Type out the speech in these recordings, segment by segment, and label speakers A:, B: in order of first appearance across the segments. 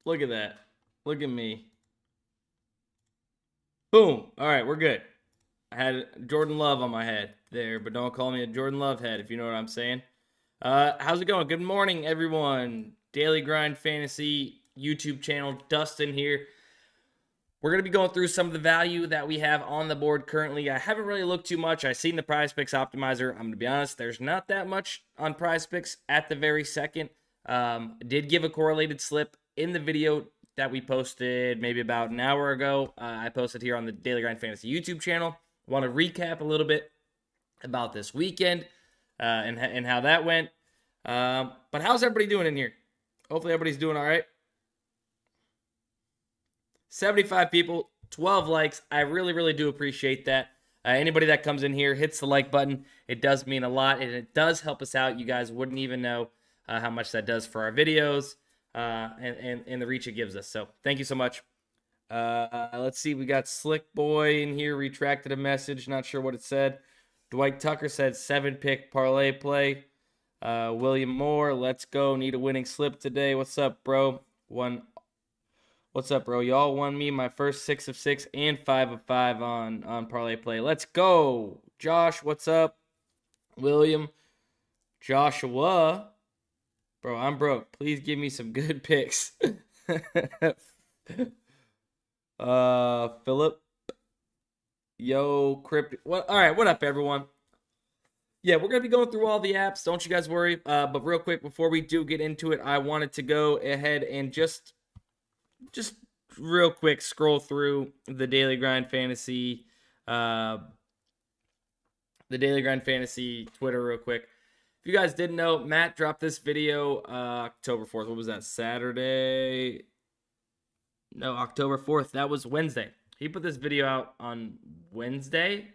A: Look at that. Look at me. Boom. All right, we're good. I had Jordan Love on my head there, but don't call me a Jordan Love head if you know what I'm saying. How's it going? Good morning, everyone. Daily Grind Fantasy YouTube channel. Dustin here. We're going to be going through some of the value that we have on the board currently. I haven't really looked too much. I've seen the PrizePicks Optimizer. I'm going to be honest, there's not that much on PrizePicks at the very second. Did give a correlated slip in the video that we posted maybe about an hour ago. I posted here on the Daily Grind Fantasy YouTube channel. Want to recap a little bit about this weekend and how that went. But how's everybody doing in here? Hopefully everybody's doing all right. 75 people, 12 likes. I really, really do appreciate that. Anybody that comes in here, hits the like button. It does mean a lot, and it does help us out. You guys wouldn't even know how much that does for our videos and the reach it gives us. So thank you so much. Let's see. We got Slick Boy in here. Retracted a message. Not sure what it said. Dwight Tucker said 7-pick parlay play. William Moore, let's go. Need a winning slip today. What's up, bro? What's up, bro? Y'all won me my first 6 of 6 and 5 of 5 on ParlayPlay. Let's go. Josh, what's up? William, Joshua. Bro, I'm broke. Please give me some good picks. Philip. Yo, Crypt. All right, what up, everyone? Yeah, we're going to be going through all the apps. Don't you guys worry. But real quick, before we do get into it, I wanted to go ahead and just real quick scroll through the Daily Grind Fantasy Twitter real quick. If you guys didn't know, Matt dropped this video October 4th. What was that? Saturday? No, October 4th. That was Wednesday. He put this video out on Wednesday.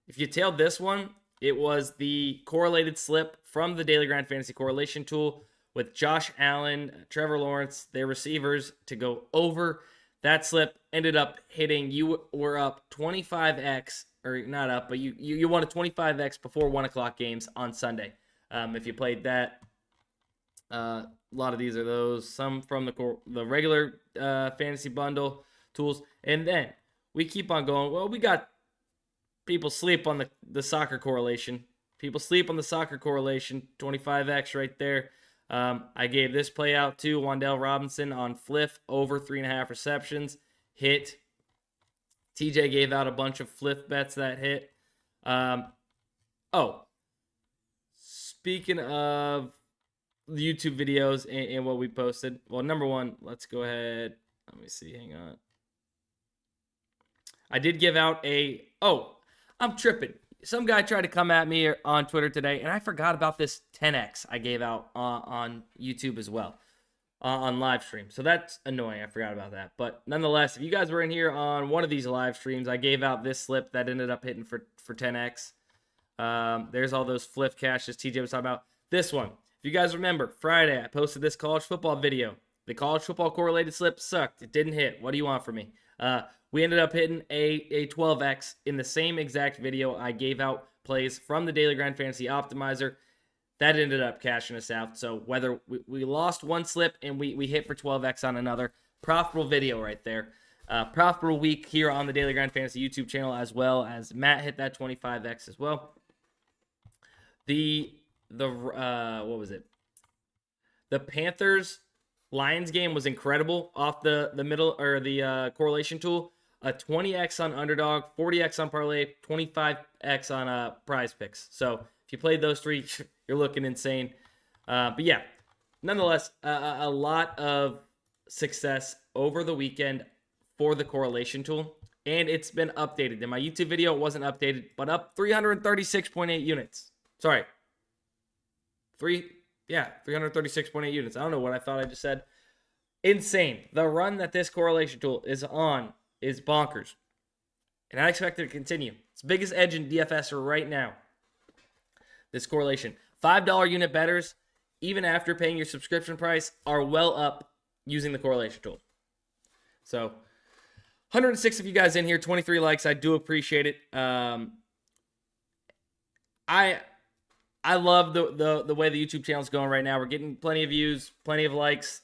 A: If you tailed this one, it was the correlated slip from the Daily Grind Fantasy correlation tool with Josh Allen, Trevor Lawrence, their receivers to go over. That slip ended up hitting. You were up 25x, or not up, but you won a 25x before 1 o'clock games on Sunday. If you played that, a lot of these are those. Some from the regular fantasy bundle tools. And then we keep on going. Well, we got people sleep on the soccer correlation. People sleep on the soccer correlation. 25x right there. I gave this play out too. Wan'Dale Robinson on Fliff over 3.5 receptions. Hit. TJ gave out a bunch of Fliff bets that hit. Speaking of the YouTube videos and what we posted. Well, number one, let's go ahead. Let me see. Hang on. I did give out I'm tripping. Some guy tried to come at me on Twitter today, and I forgot about this 10x I gave out on YouTube as well, on live stream. So that's annoying. I forgot about that. But nonetheless, if you guys were in here on one of these live streams, I gave out this slip that ended up hitting for 10x. There's all those Fliff cashes TJ was talking about. This one, if you guys remember, Friday I posted this college football video. The college football correlated slip sucked. It didn't hit. What do you want from me? We ended up hitting a 12x in the same exact video. I gave out plays from the Daily Grind Fantasy Optimizer. That ended up cashing us out. So whether we lost one slip and we hit for 12x on another, profitable video right there. Profitable week here on the Daily Grind Fantasy YouTube channel, as well as Matt hit that 25x as well. What was it? The Panthers Lions game was incredible off the middle or the correlation tool. A 20x on Underdog, 40x on Parlay, 25x on PrizePicks. So if you played those three, you're looking insane. But yeah, nonetheless, a lot of success over the weekend for the correlation tool. And it's been updated. In my YouTube video, it wasn't updated, but up 336.8 units. Sorry. 336.8 units. I don't know what I thought I just said. Insane. The run that this correlation tool is on is bonkers. And I expect it to continue. It's the biggest edge in DFS right now. This correlation. $5 unit bettors, even after paying your subscription price, are well up using the correlation tool. So, 106 of you guys in here, 23 likes. I do appreciate it. I love the way the YouTube channel is going right now. We're getting plenty of views, plenty of likes.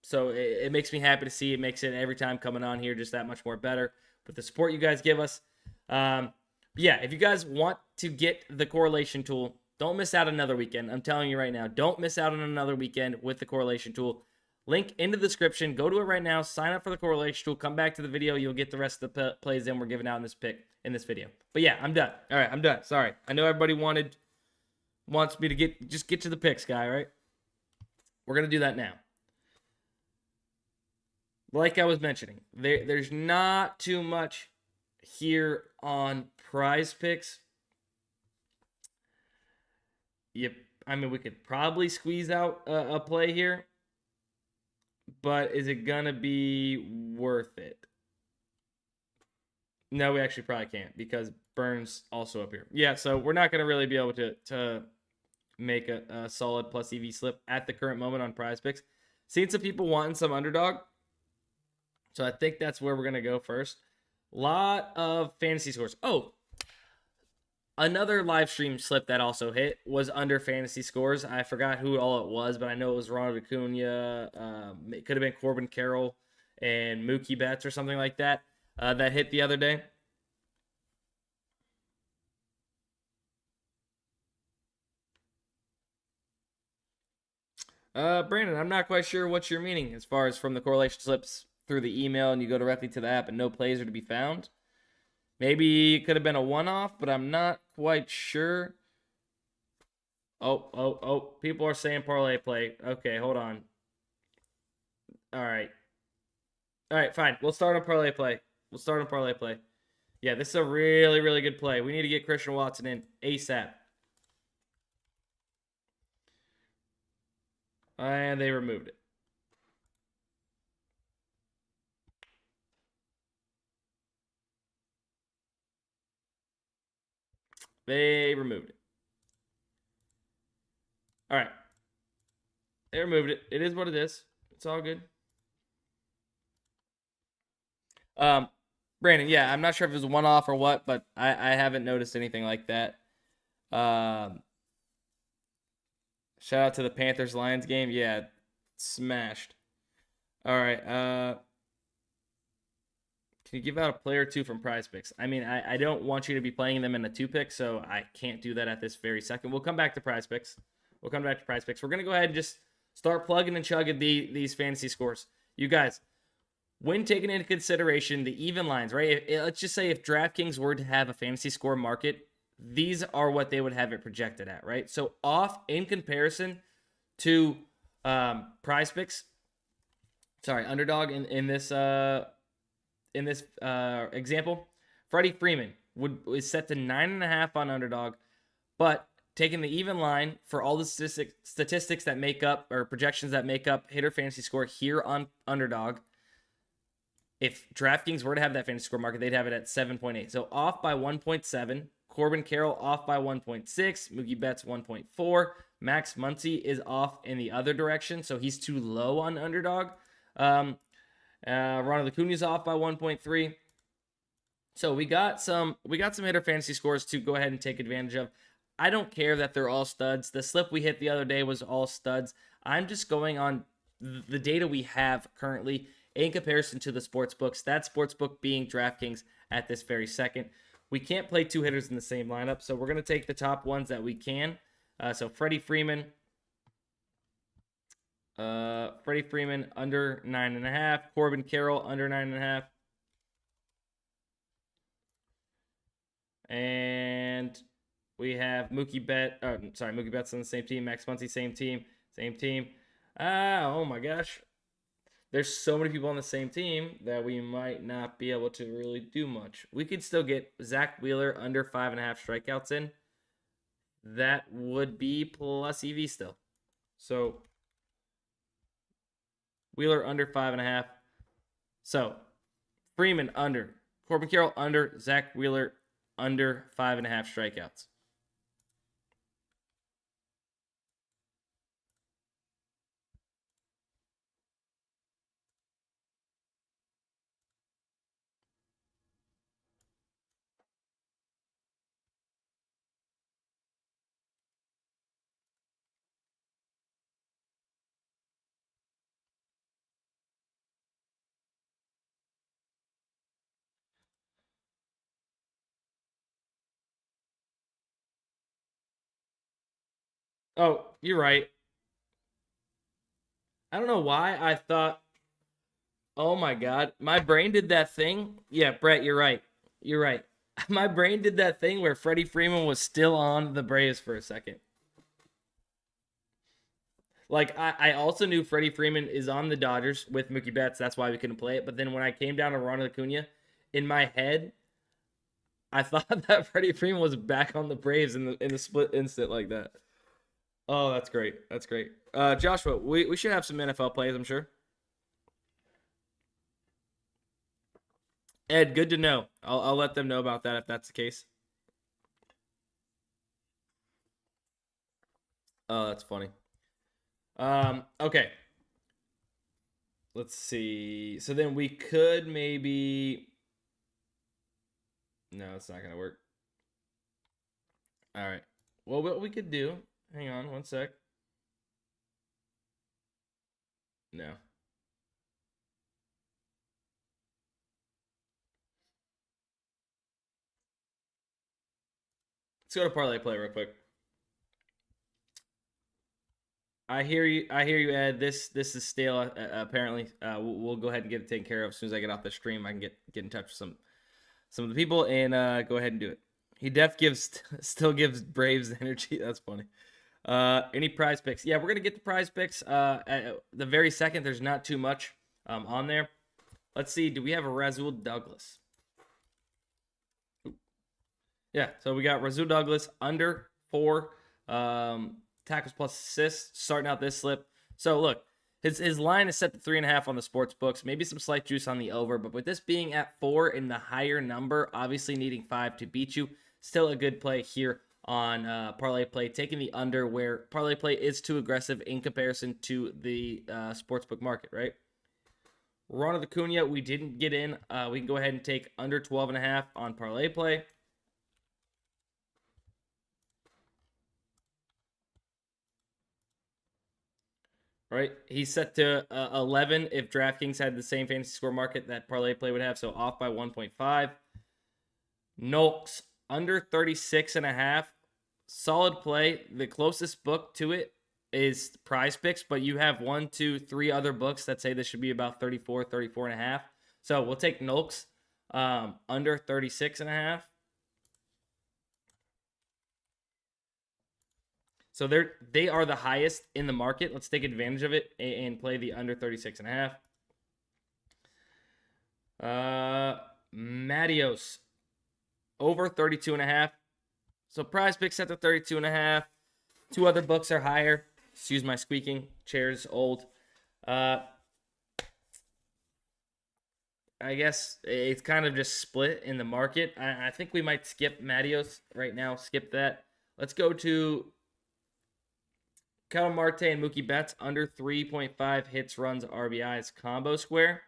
A: So it makes me happy to see. It makes it every time coming on here just that much more better with the support you guys give us. Yeah, if you guys want to get the correlation tool, don't miss out another weekend. I'm telling you right now, don't miss out on another weekend with the correlation tool. Link in the description. Go to it right now. Sign up for the correlation tool. Come back to the video. You'll get the rest of the plays in we're giving out in this video. But yeah, I'm done. All right, I'm done. Sorry. I know everybody wants me to get to the picks, guy, right? We're going to do that now. Like I was mentioning, there's not too much here on PrizePicks. Yep. I mean, we could probably squeeze out a play here, but is it going to be worth it? No, we actually probably can't because Burns also up here. Yeah, so we're not going to really be able to make a solid plus EV slip at the current moment on PrizePicks. Seen some people wanting some Underdog, so I think that's where we're going to go first. Lot of fantasy scores. Oh, another live stream slip that also hit was under fantasy scores. I forgot who all it was, but I know it was Ronald Acuna. It could have been Corbin Carroll and Mookie Betts or something like that that hit the other day. Brandon, I'm not quite sure what you're meaning as far as from the correlation slips through the email and you go directly to the app and no plays are to be found. Maybe it could have been a one-off, but I'm not quite sure. Oh. People are saying ParlayPlay. Okay, hold on. All right, fine. We'll start on ParlayPlay. Yeah, this is a really, really good play. We need to get Christian Watson in ASAP. And they removed it. They removed it. All right. They removed it. It is what it is. It's all good. Brandon, yeah, I'm not sure if it was a one-off or what, but I haven't noticed anything like that. Shout out to the Panthers-Lions game. Yeah, smashed. All right. Can you give out a player or two from PrizePicks? I mean, I don't want you to be playing them in a two-pick, so I can't do that at this very second. We'll come back to PrizePicks. We're going to go ahead and just start plugging and chugging these fantasy scores. You guys, when taking into consideration the even lines, right? Let's just say if DraftKings were to have a fantasy score market, these are what they would have it projected at, right? So off in comparison to PrizePicks, Underdog in this example, Freddie Freeman is set to 9.5 on Underdog, but taking the even line for all the statistics that make up or projections that make up hitter fantasy score here on Underdog. If DraftKings were to have that fantasy score market, they'd have it at 7.8. So off by 1.7. Corbin Carroll off by 1.6. Mookie Betts 1.4. Max Muncy is off in the other direction, so he's too low on Underdog. Ronald Acuna's off by 1.3. So we got some hitter fantasy scores to go ahead and take advantage of. I don't care that they're all studs. The slip we hit the other day was all studs. I'm just going on the data we have currently in comparison to the sportsbooks. That sportsbook being DraftKings at this very second. We can't play two hitters in the same lineup, so we're going to take the top ones that we can. So Freddie Freeman under 9.5. Corbin Carroll under 9.5. And we have Mookie Betts on the same team. Max Muncy, same team. Oh my gosh. There's so many people on the same team that we might not be able to really do much. We could still get Zach Wheeler under 5.5 strikeouts in. That would be plus EV still. So Wheeler under 5.5. So Freeman under. Corbin Carroll under. Zach Wheeler under 5.5 strikeouts. Oh, you're right. I don't know why I thought, oh my God, my brain did that thing. Yeah, Brett, you're right. You're right. My brain did that thing where Freddie Freeman was still on the Braves for a second. Like, I also knew Freddie Freeman is on the Dodgers with Mookie Betts. That's why we couldn't play it. But then when I came down to Ronald Acuna, in my head, I thought that Freddie Freeman was back on the Braves in the split instant like that. Oh, that's great. That's great. Joshua, we should have some NFL plays, I'm sure. Ed, good to know. I'll let them know about that if that's the case. Oh, that's funny. Okay. Let's see. So then we could maybe. No, it's not gonna work. All right. Well, what we could do. Hang on one sec. No. Let's go to ParlayPlay real quick. I hear you. I hear you, Ed. This is stale. Apparently, we'll go ahead and get it taken care of as soon as I get off the stream. I can get in touch with some of the people and go ahead and do it. He still gives Braves energy. That's funny. Any prize picks? Yeah, we're gonna get the prize picks. At the very second, there's not too much on there. Let's see. Do we have a Rasul Douglas? Yeah. So we got Rasul Douglas under 4 tackles plus assists starting out this slip. So look, his line is set to 3.5 on the sports books. Maybe some slight juice on the over, but with this being at 4 in the higher number, obviously needing 5 to beat you, still a good play here on ParlayPlay, taking the under where ParlayPlay is too aggressive in comparison to the sportsbook market, right? Ronald Acuna, we didn't get in. We can go ahead and take under 12.5 on ParlayPlay. Right, he's set to 11 if DraftKings had the same fantasy score market that ParlayPlay would have, so off by 1.5. Nolks under 36.5. Solid play. The closest book to it is PrizePicks, but you have 1, 2, 3 other books that say this should be about 34, 34.5. So we'll take Nolks under 36.5. So they are the highest in the market. Let's take advantage of it and play the under 36.5. Matios over 32.5. So PrizePicks set to 32.5. 2 other books are higher. Excuse my squeaking. Chair's old. I guess it's kind of just split in the market. I think we might skip Matios right now. Skip that. Let's go to Ketel Marte and Mookie Betts under 3.5 hits, runs, RBIs combo square.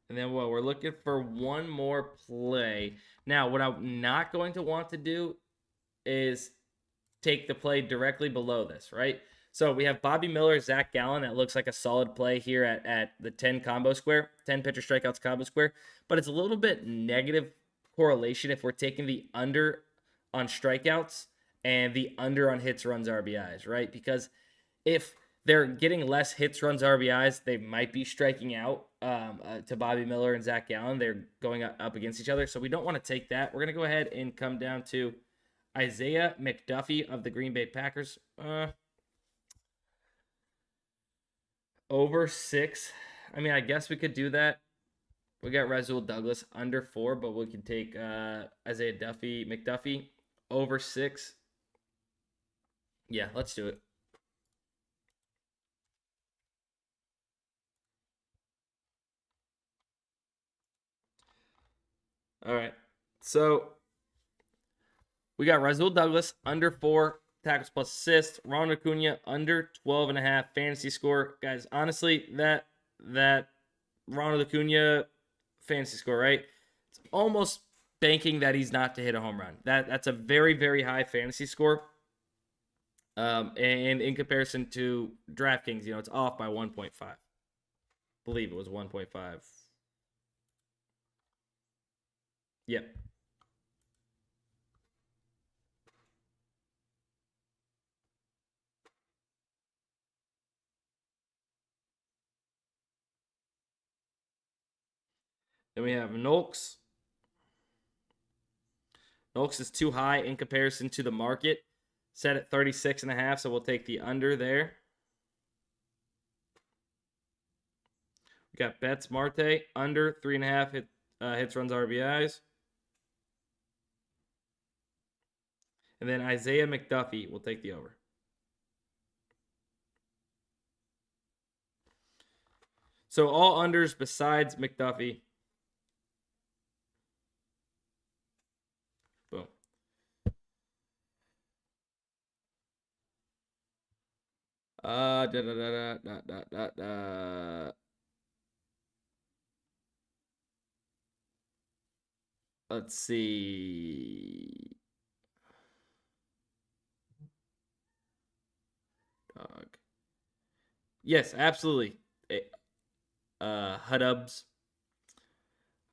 A: And then we're looking for one more play. Now, what I'm not going to want to do is take the play directly below this, right? So we have Bobby Miller, Zach Gallen. That looks like a solid play here at the 10 combo square, 10 pitcher strikeouts combo square. But it's a little bit negative correlation if we're taking the under on strikeouts and the under on hits, runs, RBIs, right? Because if they're getting less hits, runs, RBIs, they might be striking out to Bobby Miller and Zach Gallen. They're going up against each other. So we don't want to take that. We're going to go ahead and come down to Isaiah McDuffie of the Green Bay Packers. Over 6. I mean, I guess we could do that. We got Rasul Douglas under 4, but we can take Isaiah McDuffie over 6. Yeah, let's do it. All right. So we got Rasul Douglas under 4 tackles plus assists. Ronald Acuna under 12.5 fantasy score. Guys, honestly, that Ronald Acuna fantasy score, right? It's almost banking that he's not to hit a home run. That's a very, very high fantasy score. And in comparison to DraftKings, it's off by 1.5. I believe it was 1.5. Yep. Then we have Nolks. Nolks is too high in comparison to the market. Set at 36.5, so we'll take the under there. We got Betts Marte, under 3.5 hits, runs, RBIs. And then Isaiah McDuffie will take the over. So all unders besides McDuffie. Boom. Let's see. Dog. Yes, absolutely. Hudubs.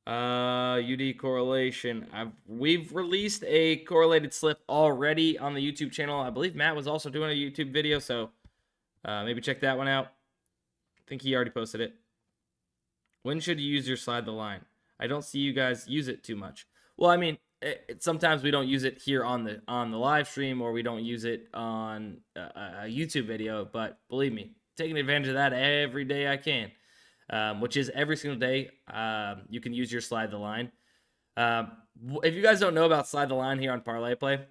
A: UD correlation. We've released a correlated slip already on the YouTube channel. I believe Matt was also doing a YouTube video, so maybe check that one out. I think he already posted it. When should you use your slide the line? I don't see you guys use it too much. Well, I mean, sometimes we don't use it here on the live stream, or we don't use it on a YouTube video. But believe me, taking advantage of that every day I can, which is every single day. You can use your slide the line. If you guys don't know about slide the line here on ParlayPlay,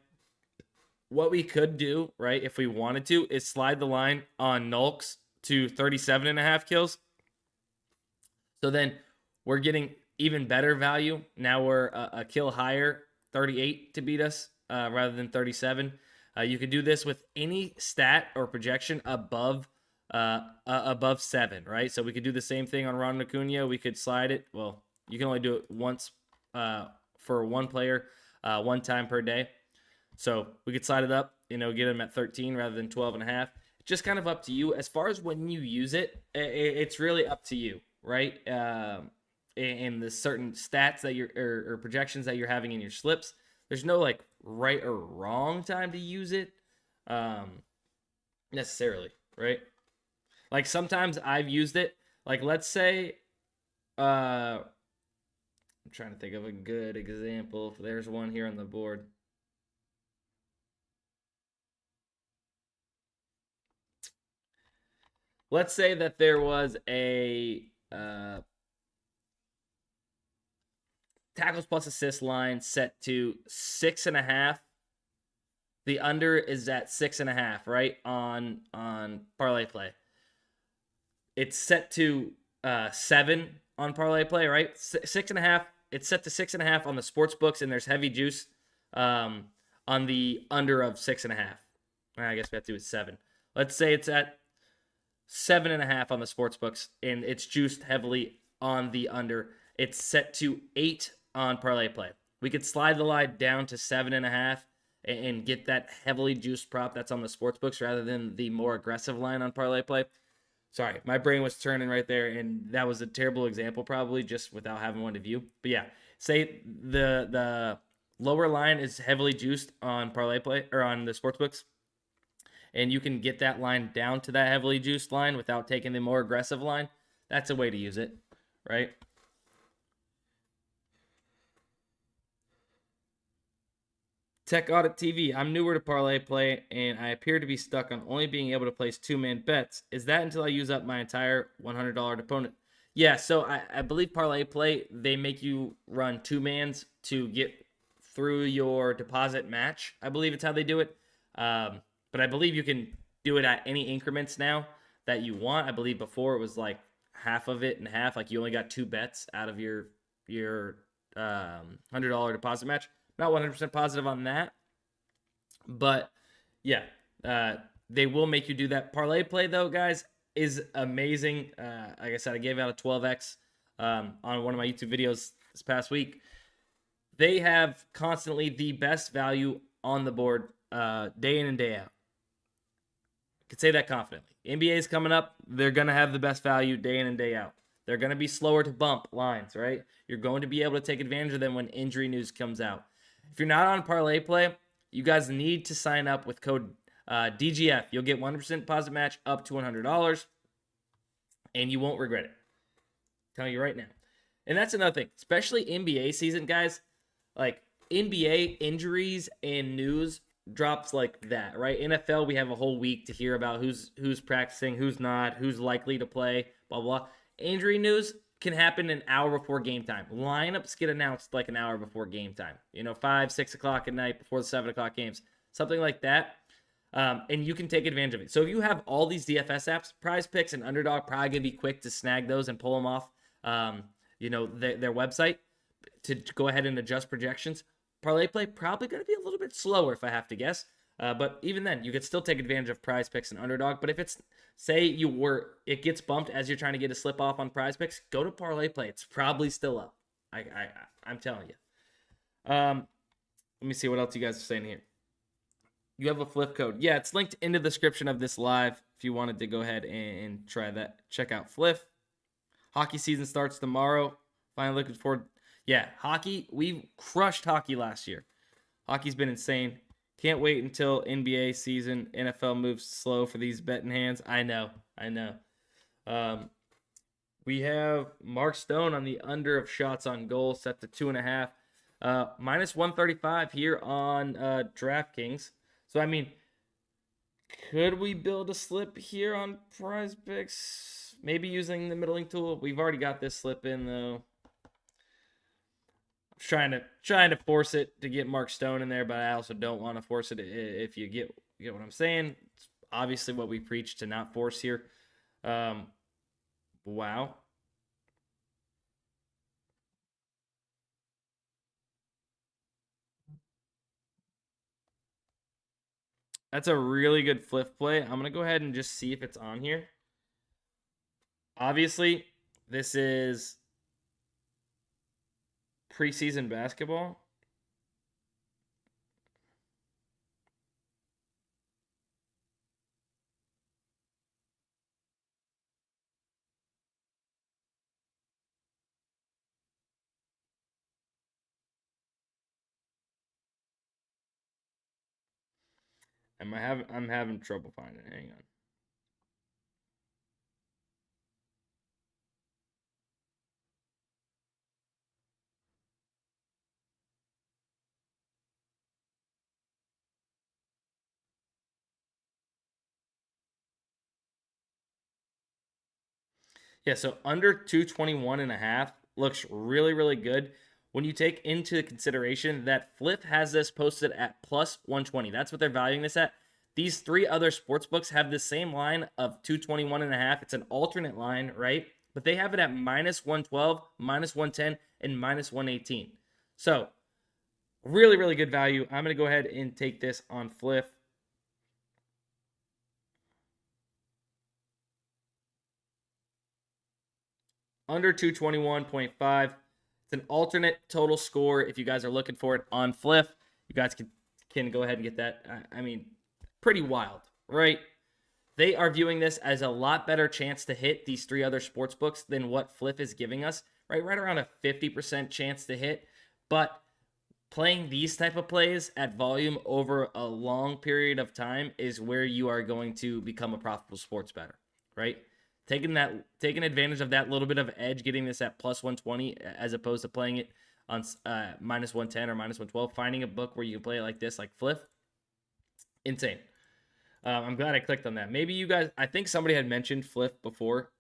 A: what we could do, right, if we wanted to, is slide the line on Nulks to 37.5 kills. So then we're getting even better value. Now we're a kill higher, 38 to beat us rather than 37. You could do this with any stat or projection above 7, right? So we could do the same thing on Ronald Acuna. We could slide it. Well, you can only do it once for one player, one time per day. So we could slide it up, get them at 13 rather than 12.5. Just kind of up to you. As far as when you use it, it's really up to you, right? In the certain stats that you're or projections that you're having in your slips, there's no like right or wrong time to use it necessarily, right? Like sometimes I've used it, like let's say I'm trying to think of a good example. There's one here on the board. Let's say that there was a tackles plus assist line set to 6.5. The under is at 6.5, right? On ParlayPlay. It's set to 7 on ParlayPlay, right? 6.5. It's set to 6.5 on the sportsbooks, and there's heavy juice on the under of 6.5. I guess we have to do it 7. Let's say it's at 7.5 on the sportsbooks, and it's juiced heavily on the under. It's set to 8 on ParlayPlay. We could slide the line down to 7.5 and get that heavily juiced prop that's on the sportsbooks rather than the more aggressive line on ParlayPlay. Sorry, my brain was turning right there, and that was a terrible example probably just without having one to view. But yeah, say the lower line is heavily juiced on ParlayPlay or on the sportsbooks, and you can get that line down to that heavily juiced line without taking the more aggressive line. That's a way to use it, right? Tech Audit TV. I'm newer to ParlayPlay, and I appear to be stuck on only being able to place 2-man bets. Is that until I use up my entire $100 deponent? Yeah, so I believe ParlayPlay, they make you run 2-mans to get through your deposit match. I believe it's how they do it. But I believe you can do it at any increments now that you want. I believe before it was like half of it and half. Like you only got 2 bets out of your $100 deposit match. Not 100% positive on that. But yeah, they will make you do that. ParlayPlay though, guys, is amazing. Like I said, I gave out a 12x on one of my YouTube videos this past week. They have constantly the best value on the board day in and day out. I could say that confidently. NBA is coming up. They're going to have the best value day in and day out. They're going to be slower to bump lines, right? You're going to be able to take advantage of them when injury news comes out. If you're not on ParlayPlay, you guys need to sign up with code DGF. You'll get 100% deposit match up to $100, and you won't regret it. I'm telling you right now. And that's another thing, especially NBA season, guys. Like NBA injuries and news drops like that, right? NFL, we have a whole week to hear about who's practicing, who's not, who's likely to play, blah blah. Injury news can happen an hour before game time. Lineups get announced like an hour before game time. 5, 6 o'clock at night before the 7 o'clock games, something like that. And you can take advantage of it. So if you have all these DFS apps, PrizePicks and Underdog probably gonna be quick to snag those and pull them off. Their website to go ahead and adjust projections. ParlayPlay probably going to be a little bit slower if I have to guess. But even then, you could still take advantage of PrizePicks and Underdog. But if it's, say it gets bumped as you're trying to get a slip off on PrizePicks, go to ParlayPlay. It's probably still up. I'm telling you. Let me see what else you guys are saying here. You have a Fliff code. Yeah, it's linked in the description of this live if you wanted to go ahead and try that. Check out Fliff. Hockey season starts tomorrow. Finally looking forward. Yeah, hockey. We crushed hockey last year. Hockey's been insane. Can't wait until NBA season. NFL moves slow for these betting hands. I know. We have Mark Stone on the under of shots on goal set to 2.5. Minus 135 here on DraftKings. So, I mean, could we build a slip here on PrizePicks? Maybe using the middling tool. We've already got this slip in, though. I'm trying to force it to get Mark Stone in there, but I also don't want to force it if you get what I'm saying. It's obviously what we preach to not force here. Wow. That's a really good Fliff play. I'm going to go ahead and just see if it's on here. Obviously, this is preseason basketball. I'm having trouble finding it. Hang on. Yeah, so under 221.5 looks really, really good. When you take into consideration that Fliff has this posted at plus 120. That's what they're valuing this at. These three other sports books have the same line of 221.5. It's an alternate line, right? But they have it at minus 112, minus 110, and minus 118. So, really, really good value. I'm going to go ahead and take this on Fliff. Under 221.5. It's an alternate total score if you guys are looking for it on Fliff. You guys can go ahead and get that. I mean, pretty wild, right? They are viewing this as a lot better chance to hit these three other sports books than what Fliff is giving us, right? Right around a 50% chance to hit. But playing these type of plays at volume over a long period of time is where you are going to become a profitable sports bettor, right? Taking advantage of that little bit of edge, getting this at plus 120 as opposed to playing it on minus 110 or minus 112, finding a book where you can play it like this, like Fliff, insane. I'm glad I clicked on that. Maybe you guys, I think somebody had mentioned Fliff before.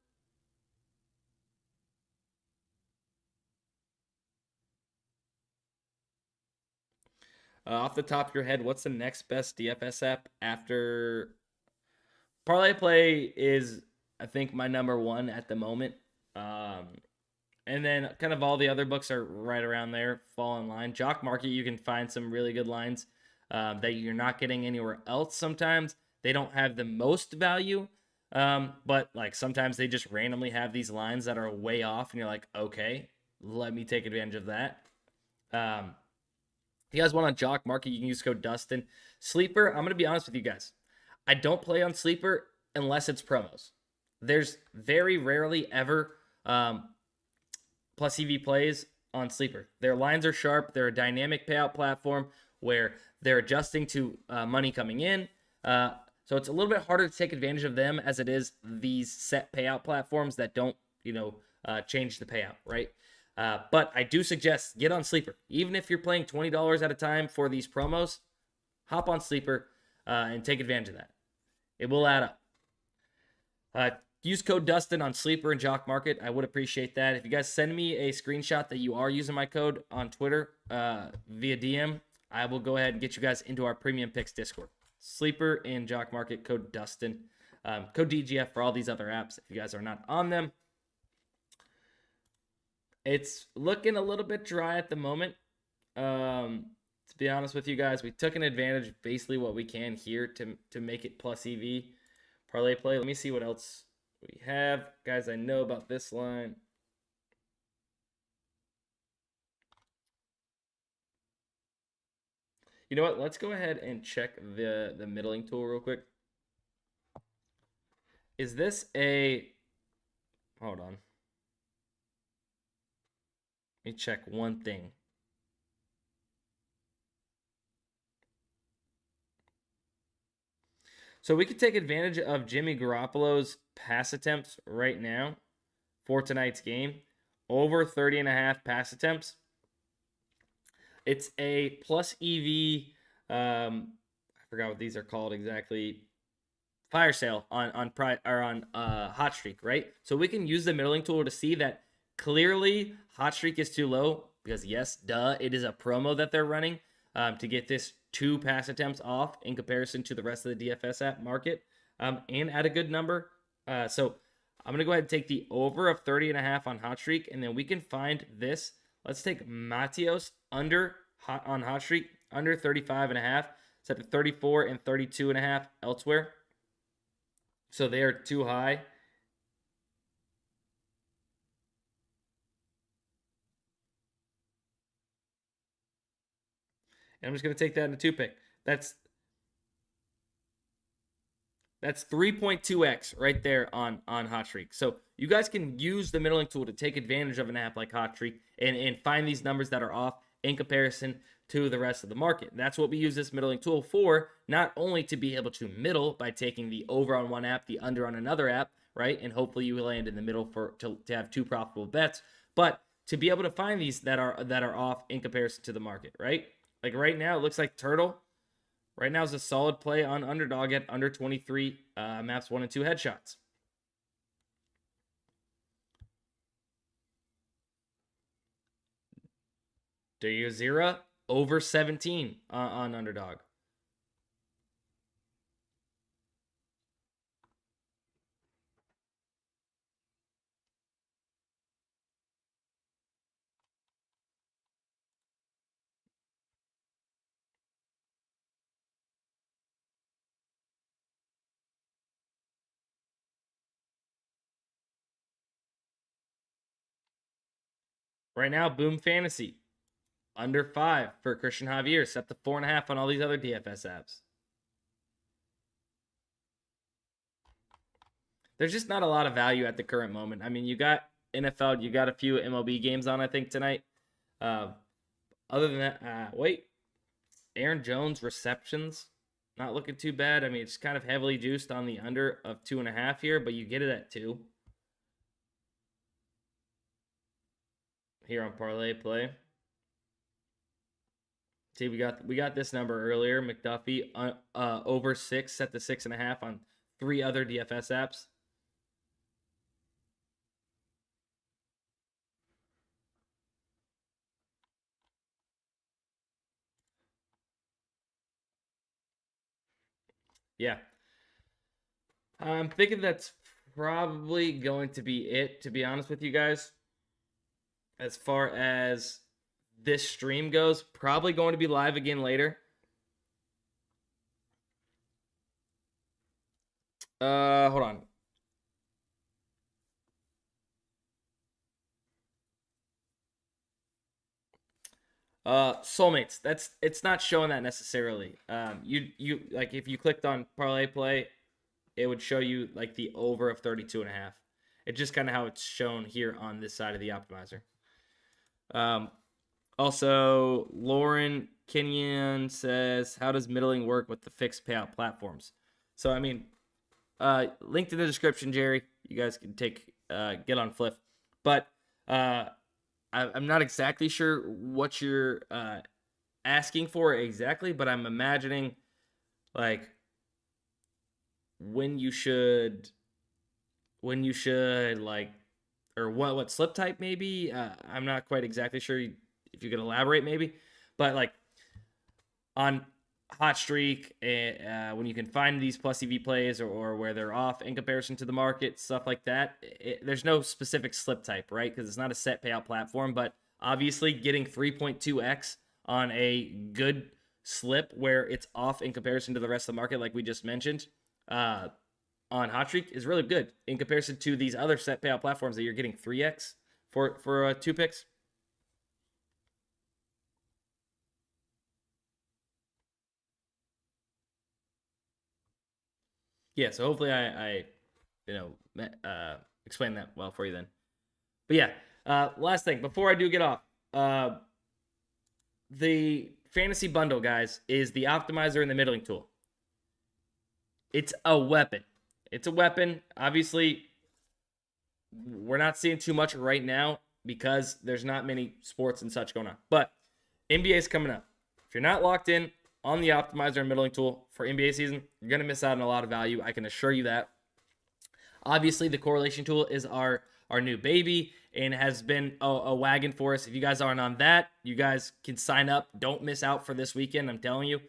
A: Off the top of your head, what's the next best DFS app after ParlayPlay is, I think, my number one at the moment. And then kind of all the other books are right around there, fall in line. JockMKT, you can find some really good lines that you're not getting anywhere else sometimes. They don't have the most value, but like sometimes they just randomly have these lines that are way off, and you're like, okay, let me take advantage of that. If you guys want on JockMKT, you can use code DUSTIN. Sleeper, I'm going to be honest with you guys. I don't play on Sleeper unless it's promos. There's very rarely ever plus EV plays on Sleeper. Their lines are sharp. They're a dynamic payout platform where they're adjusting to money coming in. So it's a little bit harder to take advantage of them as it is these set payout platforms that don't, change the payout, right? But I do suggest get on Sleeper. Even if you're playing $20 at a time for these promos, hop on Sleeper and take advantage of that. It will add up. Use code DUSTIN on Sleeper and Jock Market. I would appreciate that. If you guys send me a screenshot that you are using my code on Twitter via DM, I will go ahead and get you guys into our Premium Picks Discord. Sleeper and Jock Market, code DUSTIN. Code DGF for all these other apps if you guys are not on them. It's looking a little bit dry at the moment. To be honest with you guys, we took an advantage of basically what we can here to make it plus EV. ParlayPlay. Let me see what else we have. Guys, I know about this line. You know what? Let's go ahead and check the middling tool real quick. Is this a... Hold on. Let me check one thing. So we could take advantage of Jimmy Garoppolo's pass attempts right now for tonight's game. Over 30.5 pass attempts. It's a plus EV, I forgot what these are called exactly. Fire sale on Hot Streak, right? So we can use the middling tool to see that clearly Hot Streak is too low because yes, duh, it is a promo that they're running to get this 2 pass attempts off in comparison to the rest of the DFS app market and at a good number. So I'm going to go ahead and take the over of 30.5 on Hot Streak, and then we can find this. Let's take Matios on Hot Streak, under 35.5. Set to 34 and 32.5 elsewhere. So they are too high. And I'm just going to take that in a 2-pick. That's 3.2x right there on Hot Streak. So you guys can use the middling tool to take advantage of an app like Hot Streak and find these numbers that are off in comparison to the rest of the market. That's what we use this middling tool for, not only to be able to middle by taking the over on one app, the under on another app, right? And hopefully you land in the middle to have 2 profitable bets, but to be able to find these that are off in comparison to the market, right? Like right now, it looks like Turtle right now is a solid play on Underdog at under 23 maps 1 and 2 headshots. Zera over 17 on Underdog. Right now, Boom Fantasy under 5 for Christian Javier, set to 4.5 on all these other DFS apps. There's just not a lot of value at the current moment. I mean, you got NFL, you got a few MLB games on, I think, tonight. Other than that, Aaron Jones receptions, not looking too bad. I mean, it's kind of heavily juiced on the under of 2.5 here, but you get it at 2. Here on ParlayPlay. See, we got this number earlier. McDuffie over 6, set to 6.5 on 3 other DFS apps. Yeah. I'm thinking that's probably going to be it, to be honest with you guys. As far as this stream goes, probably going to be live again later. Hold on. Soulmates. It's not showing that necessarily. You like if you clicked on ParlayPlay, it would show you like the over of 32.5. It's just kind of how it's shown here on this side of the optimizer. Also, Lauren Kenyon says, how does middling work with the fixed payout platforms? So, I mean, linked in the description, Jerry. You guys can get on Fliff. But I I'm not exactly sure what you're asking for exactly, but I'm imagining like when you should like, or what slip type maybe. I'm not quite exactly sure if you could elaborate maybe, but like on hot streak, when you can find these plus EV plays or where they're off in comparison to the market, stuff like that, there's no specific slip type, right? Because it's not a set payout platform, but obviously getting 3.2x on a good slip where it's off in comparison to the rest of the market, like we just mentioned, on hot streak is really good in comparison to these other set payout platforms that you're getting 3x for 2 picks. Yeah, so hopefully I explained that well for you then. But yeah, last thing before I do get off, the fantasy bundle, guys, is the optimizer and the middling tool. It's a weapon. It's a weapon. Obviously, we're not seeing too much right now because there's not many sports and such going on. But NBA is coming up. If you're not locked in on the optimizer and middling tool for NBA season, you're going to miss out on a lot of value. I can assure you that. Obviously, the correlation tool is our new baby and has been a wagon for us. If you guys aren't on that, you guys can sign up. Don't miss out for this weekend. I'm telling you.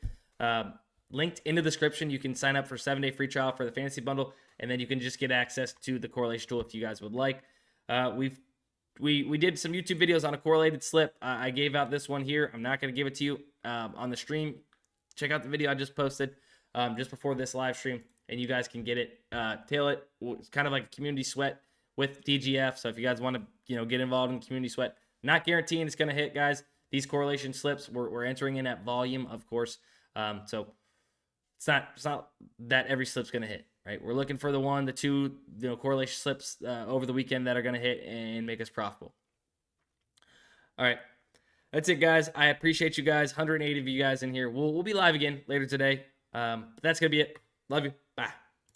A: Linked in the description, you can sign up for 7-day free trial for the fantasy bundle, and then you can just get access to the correlation tool if you guys would like. We did some YouTube videos on a correlated slip. I gave out this one here. I'm not going to give it to you on the stream. Check out the video I just posted just before this live stream, and you guys can get it. Tail it. It's kind of like a community sweat with DGF. So if you guys want to get involved in community sweat, not guaranteeing it's going to hit, guys. These correlation slips we're entering in at volume, of course. So it's not that every slip's going to hit, right? We're looking for the 1, the 2, correlation slips over the weekend that are going to hit and make us profitable. All right. That's it, guys. I appreciate you guys. 180 of you guys in here. We'll be live again later today. But that's going to be it. Love you.